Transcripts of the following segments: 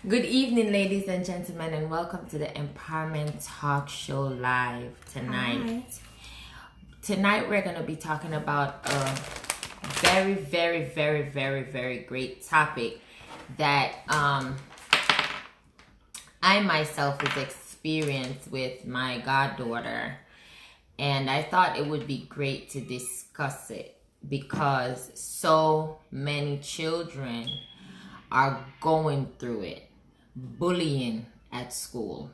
Good evening, ladies and gentlemen, and welcome to the Empowerment Talk Show live tonight. Hi. Tonight, we're going to be talking about a very great topic that I myself has experienced with my goddaughter, and I thought it would be great to discuss it because so many children are going through it. Bullying at school.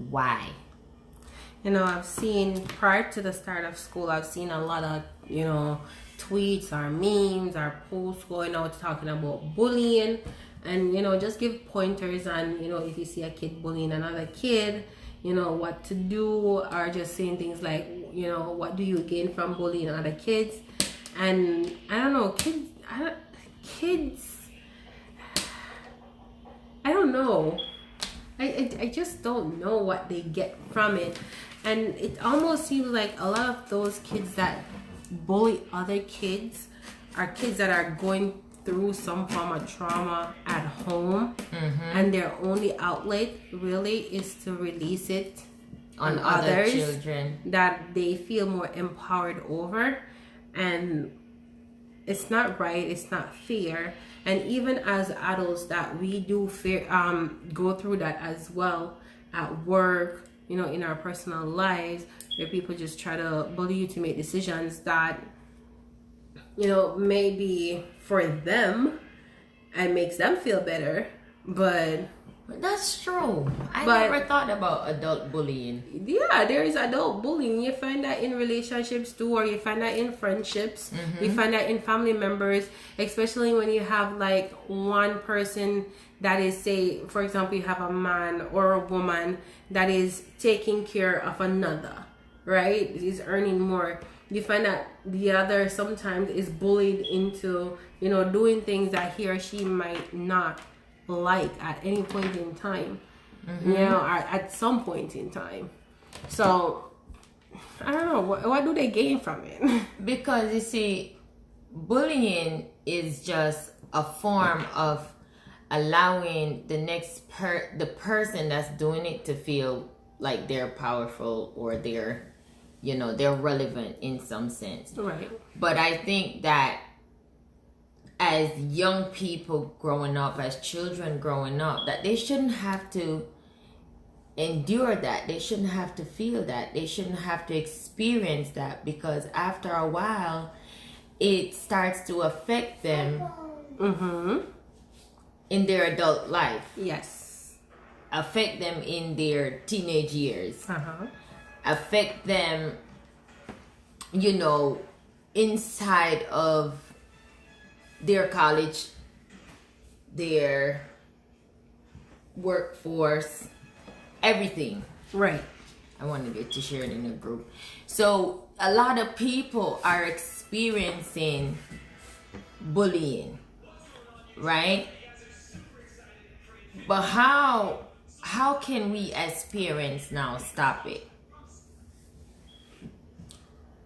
Why? I've seen prior to the start of school, I've seen a lot of, tweets or memes or posts going out talking about bullying and, just give pointers on, if you see a kid bullying another kid, what to do, or just saying things like, what do you gain from bullying other kids? And I don't know, kids, I don't know. I just don't know what they get from it. And it almost seems like a lot of those kids that bully other kids are kids that are going through some form of trauma at home. And their only outlet really is to release it on other others children that they feel more empowered over. And it's not right, it's not fair. And even as adults that we do go through that as well at work, in our personal lives, where people just try to bully you to make decisions that, maybe for them and makes them feel better, but that's true. I never thought about adult bullying. Yeah, there is adult bullying. You find that in relationships too, or you find that in friendships. You find that in family members, especially when you have like one person that is, say, for example, you have a man or a woman that is taking care of another, right? Is earning more. You find that the other sometimes is bullied into, doing things that he or she might not like at any point in time, or at some point in time. So I don't know, what do they gain from it? Because you see, bullying is just a form of allowing the person that's doing it to feel like they're powerful or they're relevant in some sense. Right. But I think that as young people growing up, as children growing up, that they shouldn't have to endure that. They shouldn't have to feel that. They shouldn't have to experience that, because after a while, it starts to affect them in their adult life. Yes. Affect them in their teenage years. Affect them, inside of their college, their workforce, everything. Right. I want to get to share it in a group. So a lot of people are experiencing bullying, right? But how can we as parents now stop it?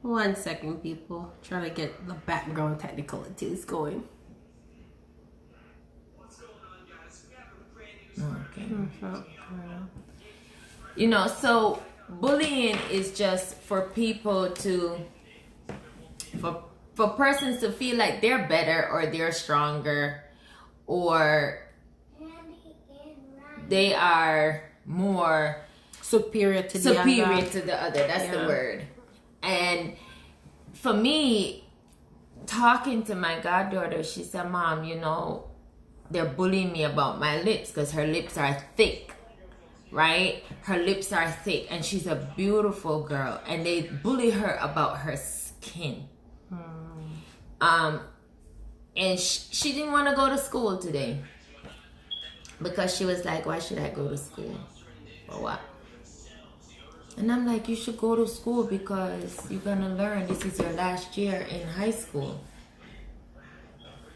1 second, people. Trying to get the background technicalities going. Okay. So bullying is just for people for persons to feel like they're better or they're stronger or they are more superior to the other. That's the word. And for me, talking to my goddaughter, she said, "Mom, they're bullying me about my lips because her lips are thick, right? Her lips are thick, and she's a beautiful girl, and they bully her about her skin." And she didn't want to go to school today because she was like, "Why should I go to school? For what?" And I'm like, "You should go to school because you're going to learn. This is your last year in high school."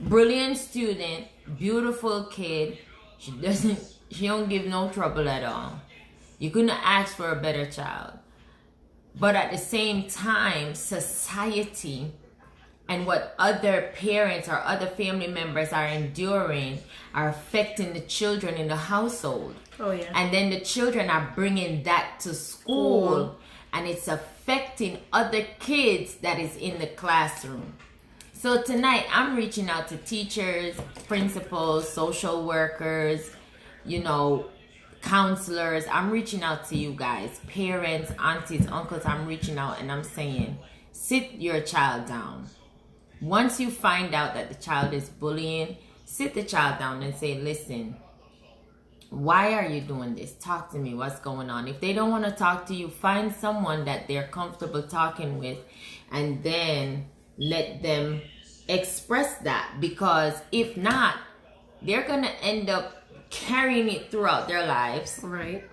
Brilliant student, beautiful kid. She don't give no trouble at all. You couldn't ask for a better child. But at the same time, society and what other parents or other family members are enduring are affecting the children in the household. Oh, yeah. And then the children are bringing that to school, and it's affecting other kids that is in the classroom. So tonight, I'm reaching out to teachers, principals, social workers, counselors. I'm reaching out to you guys, parents, aunties, uncles. I'm reaching out and I'm saying, sit your child down. Once you find out that the child is bullying, sit the child down and say, listen, why are you doing this? Talk to me. What's going on? If they don't want to talk to you, find someone that they're comfortable talking with, and then let them express that. Because if not, they're going to end up carrying it throughout their lives. Right.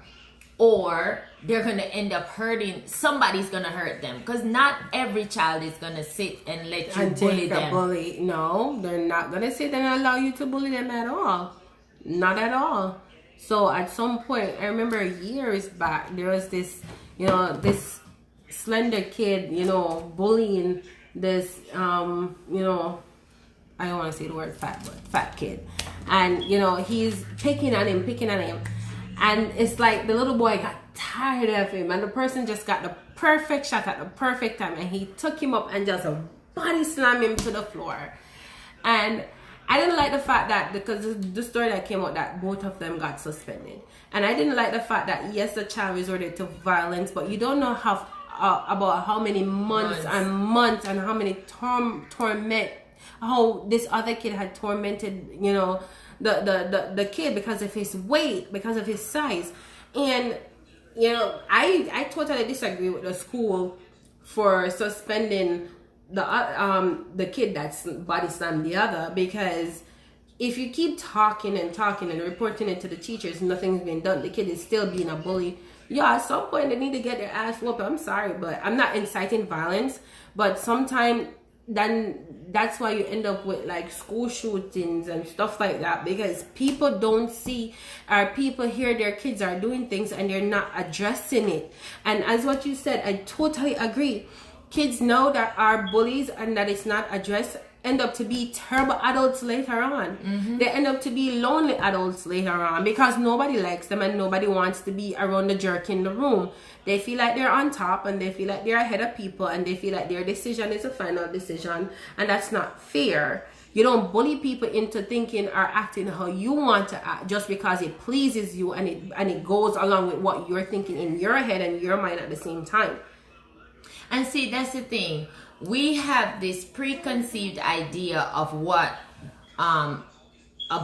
Or they're going to end up hurting. Somebody's going to hurt them. Because not every child is going to sit and let you bully them. No, they're not going to sit and allow you to bully them at all. Not at all. So at some point, I remember years back, there was this, this slender kid, bullying this, I don't want to say the word fat, but fat kid. And, he's picking on him. And it's like the little boy got tired of him, and the person just got the perfect shot at the perfect time, and he took him up and just body slammed him to the floor. And I didn't like the fact that, because the story that came out, that both of them got suspended. And I didn't like the fact that, yes, the child resorted to violence, but you don't know about how many months and months and how many torment, how this other kid had tormented, the kid because of his weight, because of his size. And I totally disagree with the school for suspending the kid that's body slammed the other, because if you keep talking and reporting it to the teachers, nothing's been done, the kid is still being a bully. Yeah, at some point they need to get their ass whooped. I'm sorry, but I'm not inciting violence, but sometimes then that's why you end up with like school shootings and stuff like that, because people don't see, or people hear their kids are doing things and they're not addressing it. And as what you said, I totally agree. Kids know that are bullies and that it's not addressed end up to be terrible adults later on. Mm-hmm. They end up to be lonely adults later on, because nobody likes them and nobody wants to be around the jerk in the room. They feel like they're on top, and they feel like they're ahead of people, and they feel like their decision is a final decision, and that's not fair. You don't bully people into thinking or acting how you want to act just because it pleases you and it goes along with what you're thinking in your head and your mind at the same time. And see, that's the thing. We have this preconceived idea of what a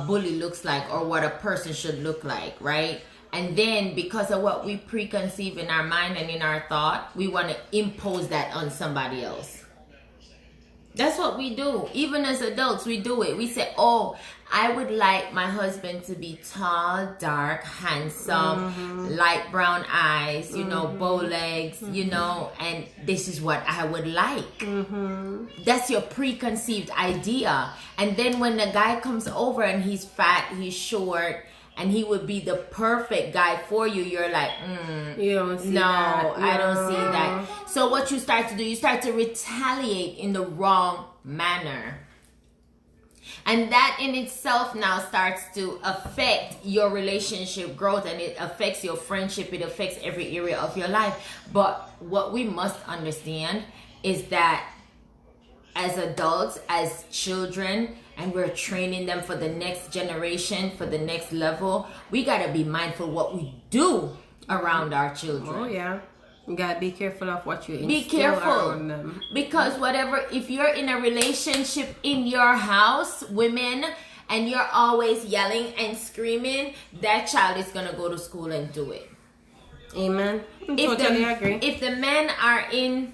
bully looks like, or what a person should look like, right? And then because of what we preconceive in our mind and in our thought, we want to impose that on somebody else. That's what we do. Even as adults, we do it. We say, oh, I would like my husband to be tall, dark, handsome, light brown eyes, bow legs, and this is what I would like. That's your preconceived idea. And then when the guy comes over and he's fat, he's short, and he would be the perfect guy for you, you're like, you don't see that. No, I don't see that. So what you start to do, you start to retaliate in the wrong manner. And that in itself now starts to affect your relationship growth, and it affects your friendship, it affects every area of your life. But what we must understand is that as adults, as children, and we're training them for the next generation, for the next level, we got to be mindful what we do around our children. Oh, yeah. You got to be careful of what you instill around them. Because if you're in a relationship in your house, women, and you're always yelling and screaming, that child is going to go to school and do it. Amen. Totally agree. If the men are in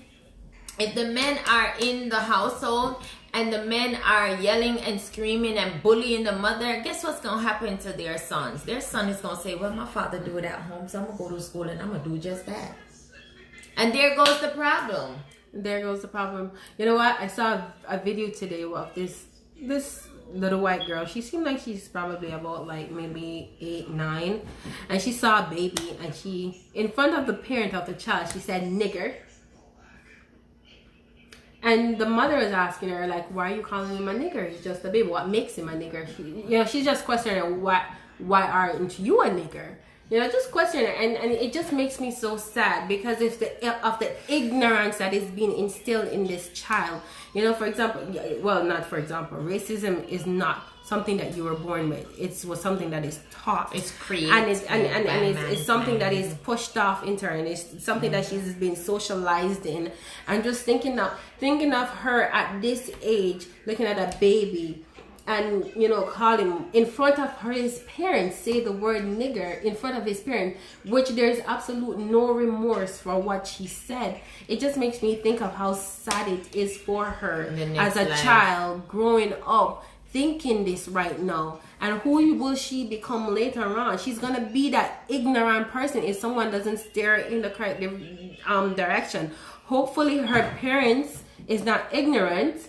the household and the men are yelling and screaming and bullying the mother, guess what's going to happen to their sons? Their son is going to say, well, my father do it at home, so I'm going to go to school and I'm going to do just that. And there goes the problem. There goes the problem. You know what? I saw a video today of this little white girl. She seemed like she's probably about like maybe 8, 9. And she saw a baby, and she, in front of the parent of the child, she said, nigger. And the mother is asking her, like, why are you calling him a nigger? He's just a baby. What makes him a nigger? She's just questioning why aren't you a nigger? Just questioning it. And it just makes me so sad because of the ignorance that is being instilled in this child. For example, not for example, racism is not something that you were born with. It was something that is taught. It's created. And it's something that is pushed off into her, and it's something that she's been socialized in. And just thinking of her at this age, looking at a baby, and call him in front of his parents, say the word nigger in front of his parents, which there's absolute no remorse for what she said. It just makes me think of how sad it is for her as a child growing up thinking this right now. And who will she become later on? She's gonna be that ignorant person if someone doesn't steer in the correct direction. Hopefully her parents is not ignorant,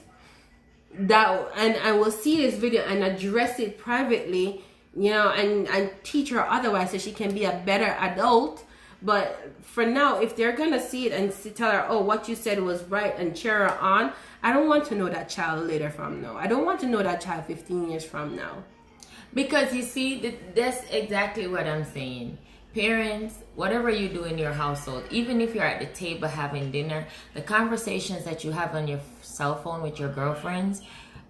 and I will see this video and address it privately, and teach her otherwise so she can be a better adult. But for now, if they're gonna see it and tell her, oh, what you said was right, and cheer her on, I don't want to know that child later from now. I don't want to know that child 15 years from now. Because you see, that's exactly what I'm saying. Parents, whatever you do in your household, even if you're at the table having dinner, the conversations that you have on your cell phone with your girlfriends,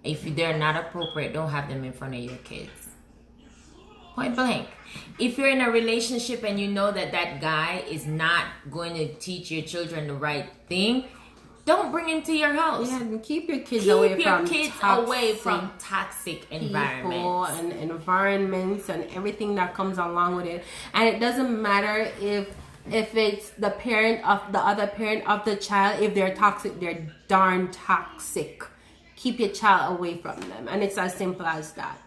if they're not appropriate, don't have them in front of your kids. Point blank. If you're in a relationship and you know that guy is not going to teach your children the right thing, don't bring him to your house. Yeah, and keep your kids away from toxic environments. And environments and everything that comes along with it. And it doesn't matter if it's the other parent of the child. If they're toxic, they're darn toxic. Keep your child away from them. And it's as simple as that.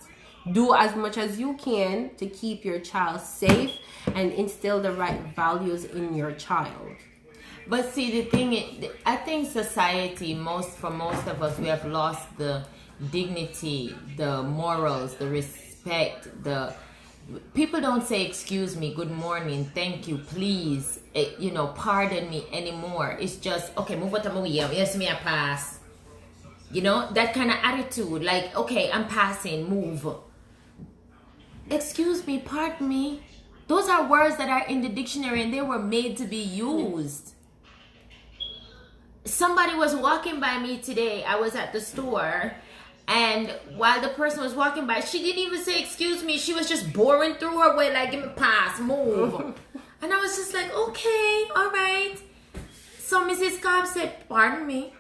Do as much as you can to keep your child safe and instill the right values in your child. But see, the thing is, I think society, for most of us, we have lost the dignity, the morals, the respect. People don't say excuse me, good morning, thank you, please, pardon me anymore. It's just, okay, move out of my way, yes, me I pass. That kind of attitude, like, okay, I'm passing, move. Excuse me, pardon me. Those are words that are in the dictionary and they were made to be used. Somebody was walking by me today. I was at the store, and while the person was walking by, she didn't even say excuse me. She was just boring through her way, like, give me a pass, move. And I was just like, okay, all right. So Mrs. Cobb said, pardon me.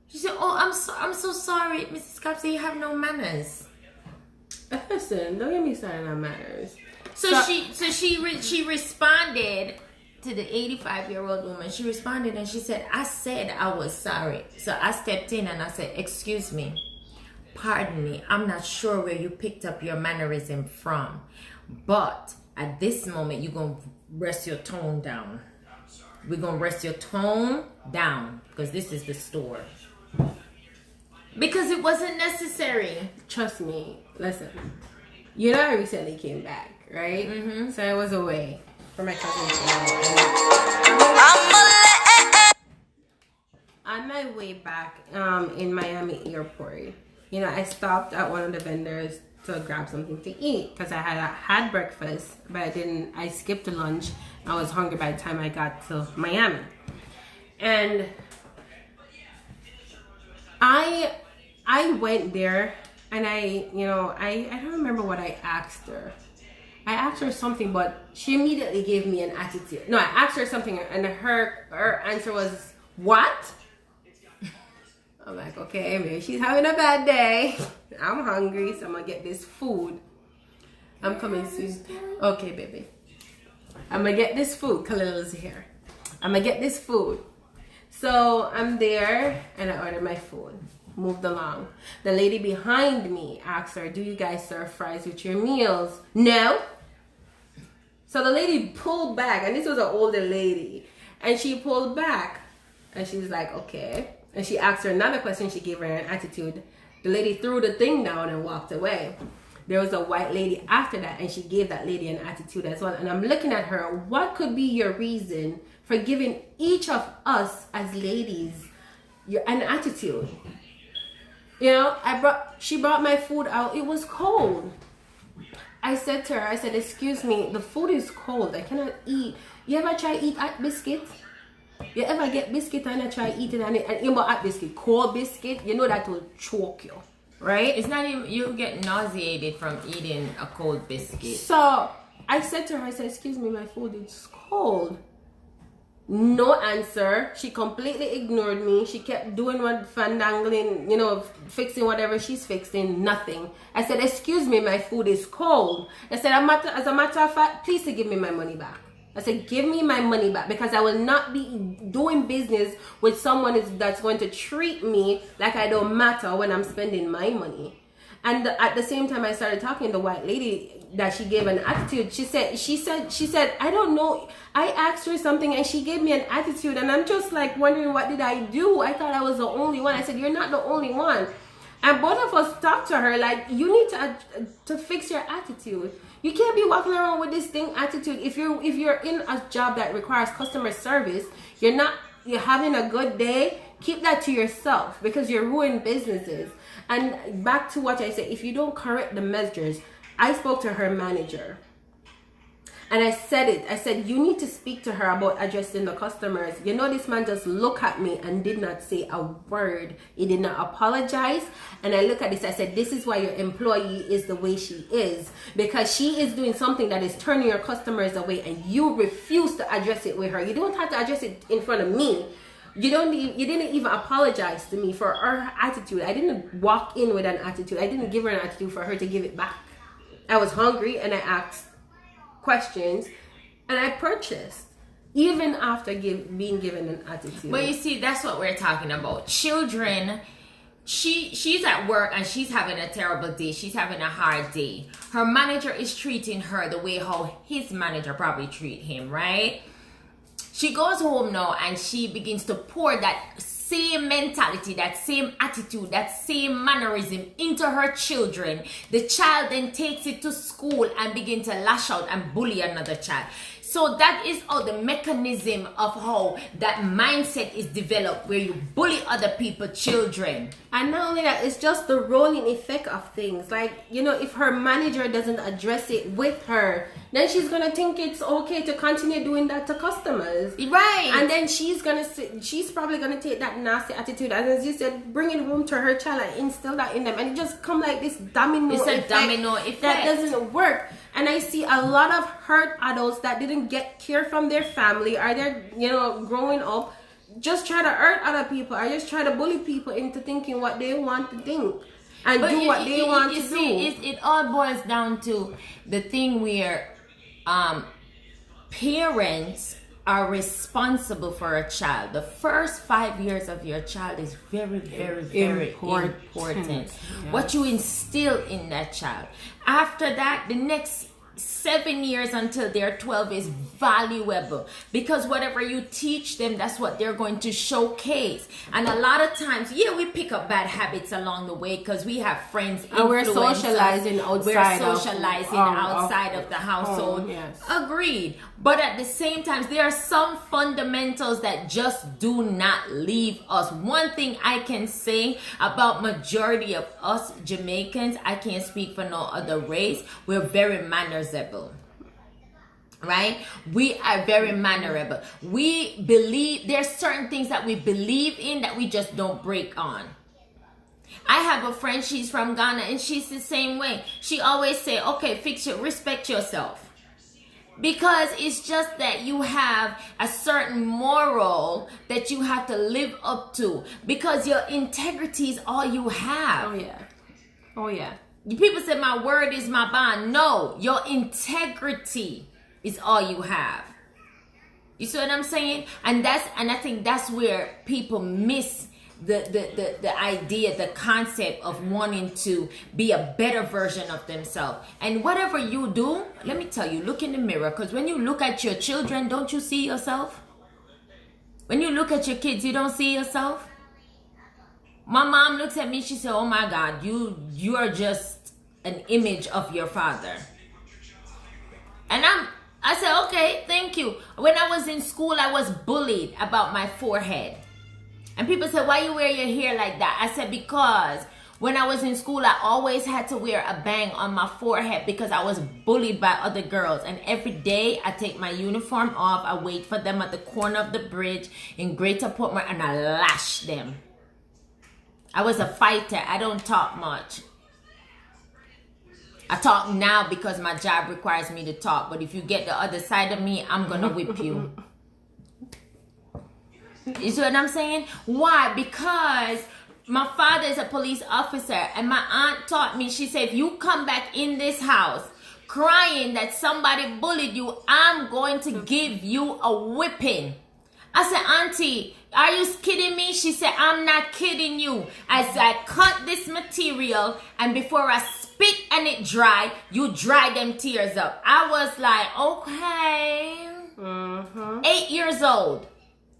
She said, oh, I'm so sorry. Mrs. Cobb said, you have no manners. Listen, don't get me started on manners. So she responded to the 85-year-old woman. She responded and she said, I said I was sorry. So I stepped in and I said, excuse me, pardon me, I'm not sure where you picked up your mannerism from, but at this moment you're going to rest your tone down. We're going to rest your tone down because this is the store. Because it wasn't necessary. Trust me. Listen, I recently came back, right? Mm-hmm. So I was away for my cousin's on my way back in Miami airport, I stopped at one of the vendors to grab something to eat because I had breakfast, but I skipped the lunch. I was hungry by the time I got to Miami. And I went there and I don't remember what I asked her. I asked her something, but she immediately gave me an attitude. No, I asked her something, and her answer was, what? I'm like, okay, maybe she's having a bad day. I'm hungry, so I'm going to get this food. I'm coming soon. Okay, baby. I'm going to get this food. Khalil's here. I'm going to get this food. So I'm there, and I ordered my food. Moved along. The lady behind me asked her, do you guys serve fries with your meals? No. So the lady pulled back, and this was an older lady, and she pulled back, and she was like, okay. And she asked her another question. She gave her an attitude. The lady threw the thing down and walked away. There was a white lady after that, and she gave that lady an attitude as well. And I'm looking at her, what could be your reason for giving each of us as ladies an attitude. You know, she brought my food out. It was cold. I said to her, I said, excuse me, the food is cold. I cannot eat. You ever try eat at biscuit? You ever get biscuit and I try eat it and you know at biscuit, cold biscuit, you know that will choke you, right? It's not even, you get nauseated from eating a cold biscuit. So I said to her, I said, excuse me, my food is cold. No answer. She completely ignored me. She kept doing what fandangling, you know, fixing whatever she's fixing. Nothing. I said, excuse me, my food is cold. I said, as a matter of fact, please give me my money back. I said, give me my money back, because I will not be doing business with someone that's going to treat me like I don't matter when I'm spending my money. And at the same time, I started talking to the white lady that she gave an attitude. She said, I don't know. I asked her something and she gave me an attitude, and I'm just like wondering, what did I do? I thought I was the only one. I said, you're not the only one. And both of us talked to her like, you need to fix your attitude. You can't be walking around with this thing attitude. If you're in a job that requires customer service, you're having a good day, keep that to yourself, because you're ruining businesses. And back to what I said, if you don't correct the measures, I spoke to her manager. And I said it. I said, you need to speak to her about addressing the customers. You know, this man just looked at me and did not say a word. He did not apologize. And I look at this. I said, this is why your employee is the way she is. Because she is doing something that is turning your customers away. And you refuse to address it with her. You don't have to address it in front of me. You didn't even apologize to me for her attitude. I didn't walk in with an attitude. I didn't give her an attitude for her to give it back. I was hungry and I asked questions and I purchased even after being given an attitude. But you see, that's what we're talking about. Children, she's at work and she's having a terrible day. She's having a hard day. Her manager is treating her the way how his manager probably treat him, right? She goes home now and she begins to pour that same mentality, that same attitude, that same mannerism into her children. The child then takes it to school and begins to lash out and bully another child. So that is how the mechanism of how that mindset is developed, where you bully other people's children. And not only that, it's just the rolling effect of things. Like, you know, if her manager doesn't address it with her, then she's going to think it's okay to continue doing that to customers. Right. And then she's probably going to take that nasty attitude, and as you said, bring it home to her child and instill that in them. And it just come like this domino effect. It's a domino effect. That doesn't work. And I see a lot of hurt adults that didn't get care from their family, or they're, you know, growing up, just try to hurt other people, or just try to bully people into thinking what they want to think and do what they want to do. It all boils down to the thing where parents are responsible for a child. The first 5 years of your child is very, very, very important. Yes. What you instill in that child. After that, the next 7 years until they're 12 is valuable, because whatever you teach them, that's what they're going to showcase. And a lot of times, we pick up bad habits along the way because we have friends, and we're socializing outside of the household. Yes. Agreed. But at the same time, there are some fundamentals that just do not leave us. One thing I can say about majority of us Jamaicans, I can't speak for no other race, we're very mannersable. Right? We are very mannerable. We believe, there's certain things that we believe in that we just don't break on. I have a friend, she's from Ghana, and she's the same way. She always say, okay, respect yourself. Because it's just that you have a certain moral that you have to live up to. Because your integrity is all you have. Oh yeah. People say my word is my bond. No, your integrity is all you have. You see what I'm saying? And I think that's where people miss the idea, the concept of wanting to be a better version of themselves. And whatever you do, let me tell you, look in the mirror, because when you look at your children, don't you see yourself? When you look at your kids, you don't see yourself? My mom looks at me, she said, oh my God, you are just an image of your father. And I said, okay, thank you. When I was in school, I was bullied about my forehead. And people said, why you wear your hair like that? I said, because when I was in school, I always had to wear a bang on my forehead because I was bullied by other girls. And every day I take my uniform off, I wait for them at the corner of the bridge in Greater Portmore, and I lash them. I was a fighter. I don't talk much. I talk now because my job requires me to talk. But if you get the other side of me, I'm going to whip you. You see what I'm saying? Why? Because my father is a police officer, and my aunt taught me, she said, if you come back in this house crying that somebody bullied you, I'm going to give you a whipping. I said, Auntie, are you kidding me? She said, I'm not kidding you. As I cut this material, and before I spit and it dry, you dry them tears up. I was like, okay. 8 years old.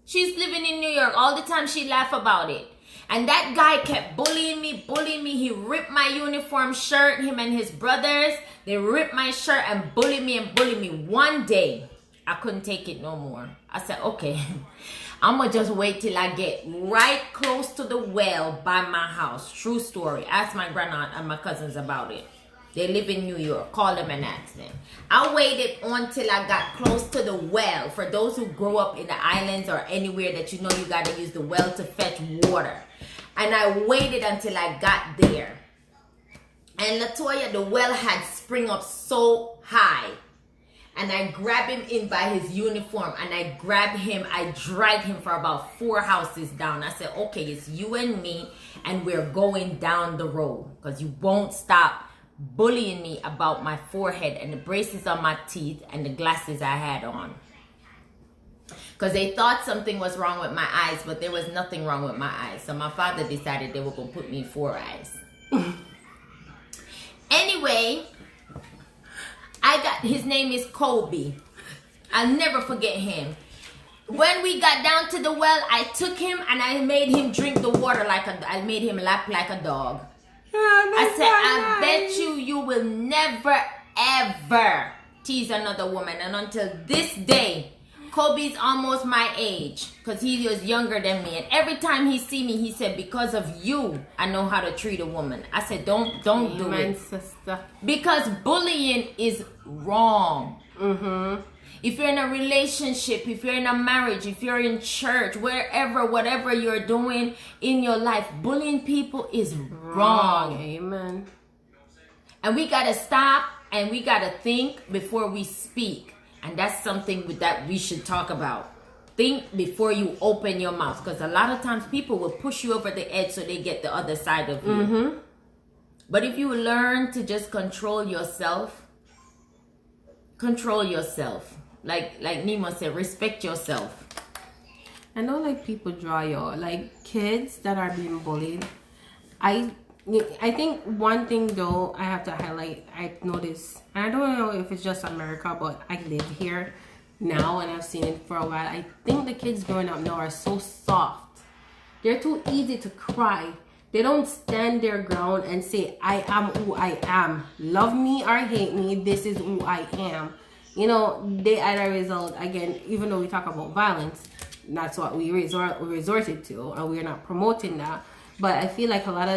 She's living in New York. All the time she laugh about it. And that guy kept bullying me. He ripped my uniform shirt, him and his brothers. They ripped my shirt and bullied me. One day, I couldn't take it no more. I said, okay, I'm going to just wait till I get right close to the well by my house. True story. Ask my grandaunt and my cousins about it. They live in New York. Call them and ask them. I waited until I got close to the well. For those who grow up in the islands or anywhere that you know you got to use the well to fetch water. And I waited until I got there. And Latoya, the well had spring up so high. And I grabbed him in by his uniform. And I grabbed him. I dragged him for about 4 houses down. I said, okay, it's you and me. And we're going down the road. Because you won't stop bullying me about my forehead and the braces on my teeth and the glasses I had on. Because they thought something was wrong with my eyes, but there was nothing wrong with my eyes. So my father decided they were going to put me in 4 eyes. Anyway, his name is Kobe. I'll never forget him. When we got down to the well, I took him and I made him drink the water I made him lap like a dog. I said, I bet you will never, ever tease another woman. And until this day, Kobe's almost my age because he was younger than me. And every time he see me, he said, because of you, I know how to treat a woman. I said, don't do it. Sister. Because bullying is wrong. If you're in a relationship, if you're in a marriage, if you're in church, wherever, whatever you're doing in your life, bullying people is wrong. Amen. And we got to stop and we got to think before we speak. And that's something that we should talk about. Think before you open your mouth. Because a lot of times people will push you over the edge so they get the other side of you. But if you learn to just control yourself. Like Nemo said, respect yourself. I know, like, people draw you, like kids that are being bullied. I think one thing though I have to highlight, I noticed, and I don't know if it's just America, but I live here now and I've seen it for a while. I think the kids growing up now are so soft. They're too easy to cry. They don't stand their ground and say, I am who I am. Love me or hate me, this is who I am. You know, they either result, again, even though we talk about violence, that's what we resorted to, and we're not promoting that. But I feel like a lot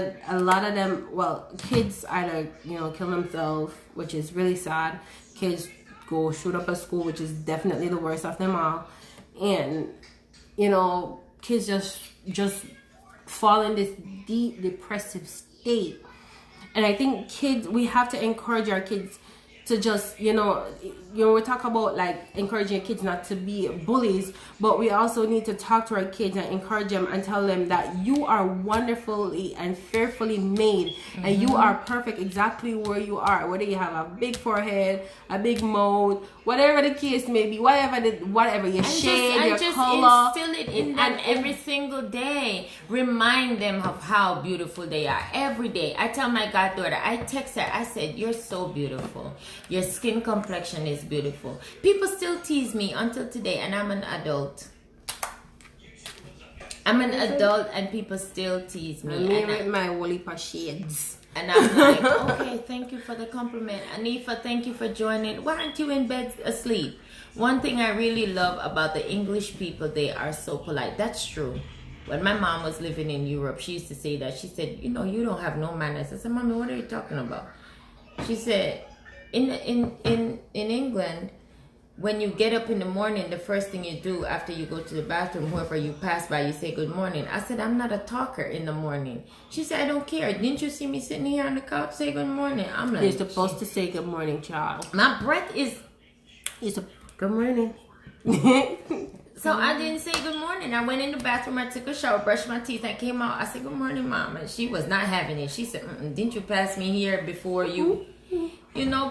of them, well, kids either, you know, kill themselves, which is really sad. Kids go shoot up a school, which is definitely the worst of them all. And, you know, kids just fall in this deep depressive state. And I think we have to encourage our kids to just, you know, we talk about like encouraging kids not to be bullies, but we also need to talk to our kids and encourage them and tell them that you are wonderfully and fearfully made, and you are perfect exactly where you are, whether you have a big forehead, a big mouth, whatever the case may be, whatever your shade, your color, instill it in them every single day. Remind them of how beautiful they are every day. I tell my goddaughter, I text her, I said, you're so beautiful. Your skin complexion is beautiful. People still tease me until today, and I'm an adult. And people still tease me. Me with my Wolipa shades. And I'm like, okay, thank you for the compliment. Anifa, thank you for joining. Why aren't you in bed asleep? One thing I really love about the English people, they are so polite. That's true. when my mom was living in Europe, she used to say that. She said, you don't have no manners. I said, Mommy, what are you talking about? She said, in England, when you get up in the morning, the first thing you do after you go to the bathroom, whoever you pass by, you say good morning. I said, I'm not a talker in the morning. She said, I don't care. Didn't you see me sitting here on the couch say good morning? I'm like, you're supposed to say good morning, child. My breath is good morning. So I didn't say good morning. I went in the bathroom, I took a shower, brushed my teeth, I came out, I said, good morning, Mom. And she was not having it. She said, didn't you pass me here before you?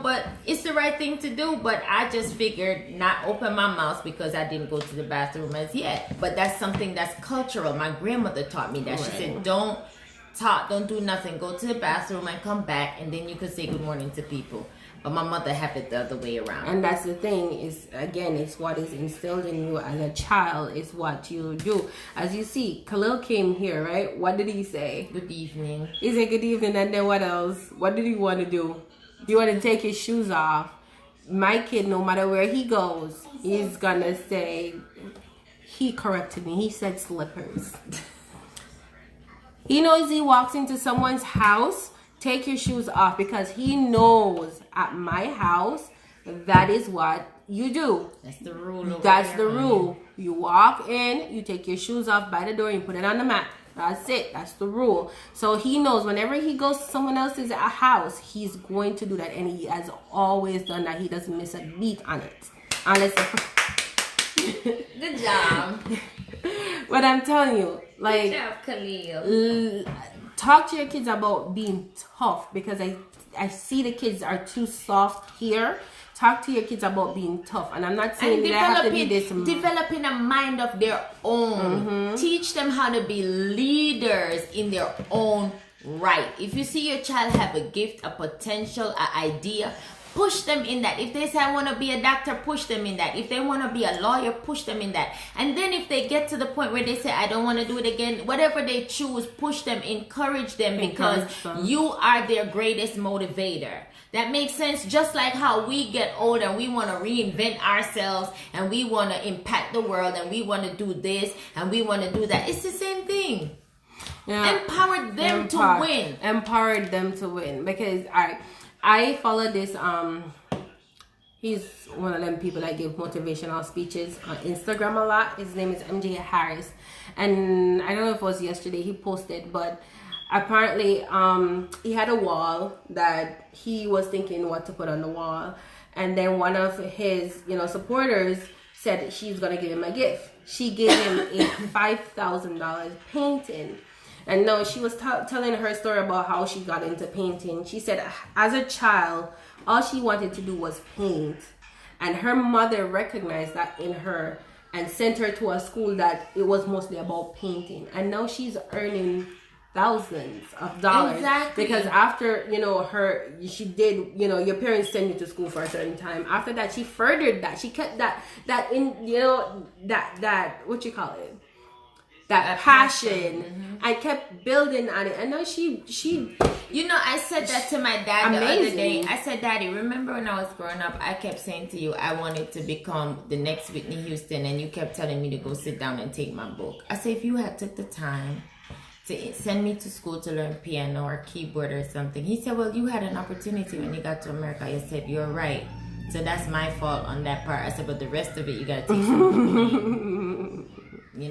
But it's the right thing to do. But I just figured not open my mouth because I didn't go to the bathroom as yet. But that's something that's cultural. My grandmother taught me that. Right. She said, don't talk, don't do nothing. Go to the bathroom and come back, and then you can say good morning to people. But my mother had it the other way around. And that's the thing, is again, it's what is instilled in you as a child, is what you do. As you see, Khalil came here, right? What did he say? Good evening. He said good evening, and then what else? What did he want to do? He want to take his shoes off. My kid, no matter where he goes, he's gonna say, he corrected me, he said slippers. He knows he walks into someone's house, take your shoes off, because he knows at my house, that is what you do. That's the rule. That's the rule. You walk in, you take your shoes off by the door, you put it on the mat. That's it. That's the rule. So he knows whenever he goes to someone else's house, he's going to do that. And he has always done that. He doesn't miss a beat on it. Unless good job. But I'm telling you, like, good job, Khalil. Talk to your kids about being tough, because I see the kids are too soft here. Talk to your kids about being tough. And I'm not saying that they have to be this. Developing a mind of their own. Mm-hmm. Teach them how to be leaders in their own right. If you see your child have a gift, a potential, an idea, push them in that. If they say, I want to be a doctor, push them in that. If they want to be a lawyer, push them in that. And then if they get to the point where they say, I don't want to do it again, whatever they choose, push them, encourage them, because you are their greatest motivator. That makes sense. Just like how we get older and we want to reinvent ourselves and we want to impact the world and we want to do this and we want to do that. It's the same thing. Yeah. Empower them to win. Empower them to win. Because I follow this, he's one of them people that give motivational speeches on Instagram a lot. His name is MJ Harris. And I don't know if it was yesterday he posted, but apparently he had a wall that he was thinking what to put on the wall. And then one of his, supporters said she's going to give him a gift. She gave him a $5,000 painting. And no, she was telling her story about how she got into painting. She said as a child, all she wanted to do was paint. And her mother recognized that in her and sent her to a school that it was mostly about painting. And now she's earning thousands of dollars. Exactly. Because after, she did, your parents send you to school for a certain time. After that, she furthered that. She kept that in, that what you call it? That passion. Mm-hmm. I kept building on it. And now she I said that to my dad the other day. I said, Daddy, remember when I was growing up, I kept saying to you, I wanted to become the next Whitney Houston, and you kept telling me to go sit down and take my book. I said, if you had took the time to send me to school to learn piano or keyboard or something. He said, well, you had an opportunity when you got to America. I said, you're right. So that's my fault on that part. I said, but the rest of it, you got to take from me.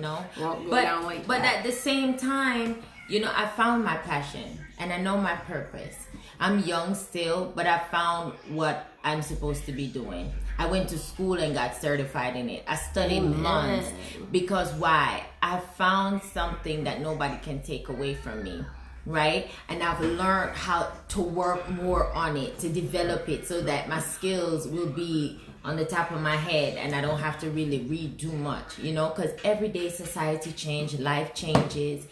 But at the same time, I found my passion and I know my purpose. I'm young still, but I found what I'm supposed to be doing. I went to school and got certified in it. I studied months because why? I found something that nobody can take away from me, right? And I've learned how to work more on it, to develop it so that my skills will be on the top of my head and I don't have to really read too much, because every day society changes, life changes.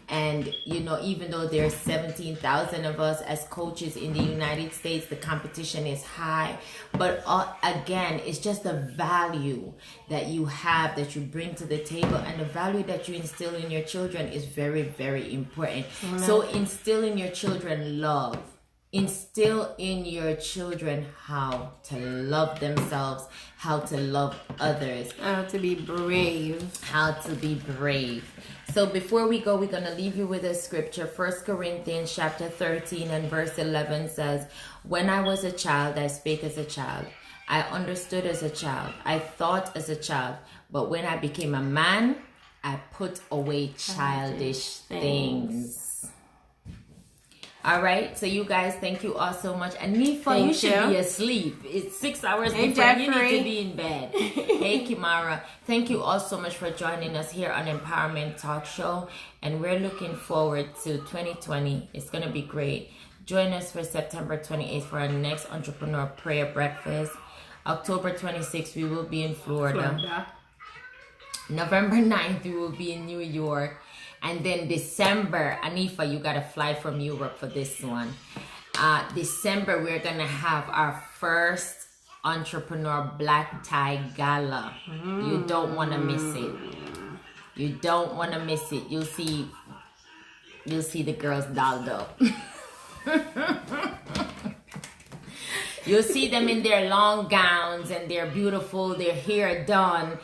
And, even though there's 17,000 of us as coaches in the United States, the competition is high. But again, it's just the value that you have, that you bring to the table, and the value that you instill in your children is very, very important. Mm-hmm. So instill in your children love. instill in your children how to love themselves, how to love others, how to be brave. So before we go, we're going to leave you with a scripture. 1 Corinthians chapter 13 and verse 11 says, when I was a child, I spake as a child. I understood as a child. I thought as a child. But when I became a man, I put away childish things. All right. So you guys, thank you all so much. Anifa, you should be asleep. It's 6 hours before you need to be in bed. Hey, Kimara. Thank you all so much for joining us here on Empowerment Talk Show. And we're looking forward to 2020. It's going to be great. Join us for September 28th for our next Entrepreneur Prayer Breakfast. October 26th, we will be in Florida. November 9th, we will be in New York. And then December, Anifa, you got to fly from Europe for this one. December, we're going to have our first Entrepreneur Black Tie Gala. You don't want to miss it. You don't want to miss it. You'll see the girls dolled up. You'll see them in their long gowns and they're beautiful, their hair done.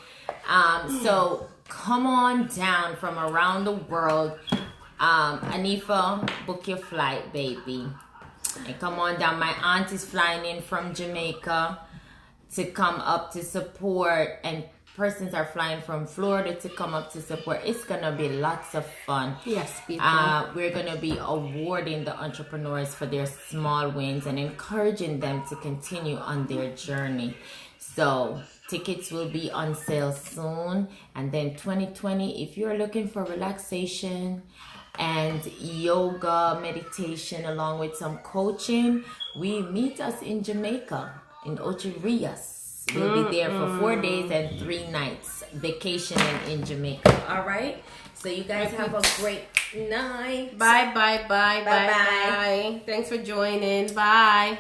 So come on down from around the world. Anifa, book your flight, baby. And come on down. My aunt is flying in from Jamaica to come up to support. And persons are flying from Florida to come up to support. It's going to be lots of fun. Yes, people. We're going to be awarding the entrepreneurs for their small wins and encouraging them to continue on their journey. So tickets will be on sale soon. And then 2020, if you're looking for relaxation and yoga, meditation, along with some coaching, we meet us in Jamaica, in Ocho Rios. We'll be there for 4 days and 3 nights vacationing in Jamaica. All right? So you guys have a great night. Bye. Thanks for joining. Bye.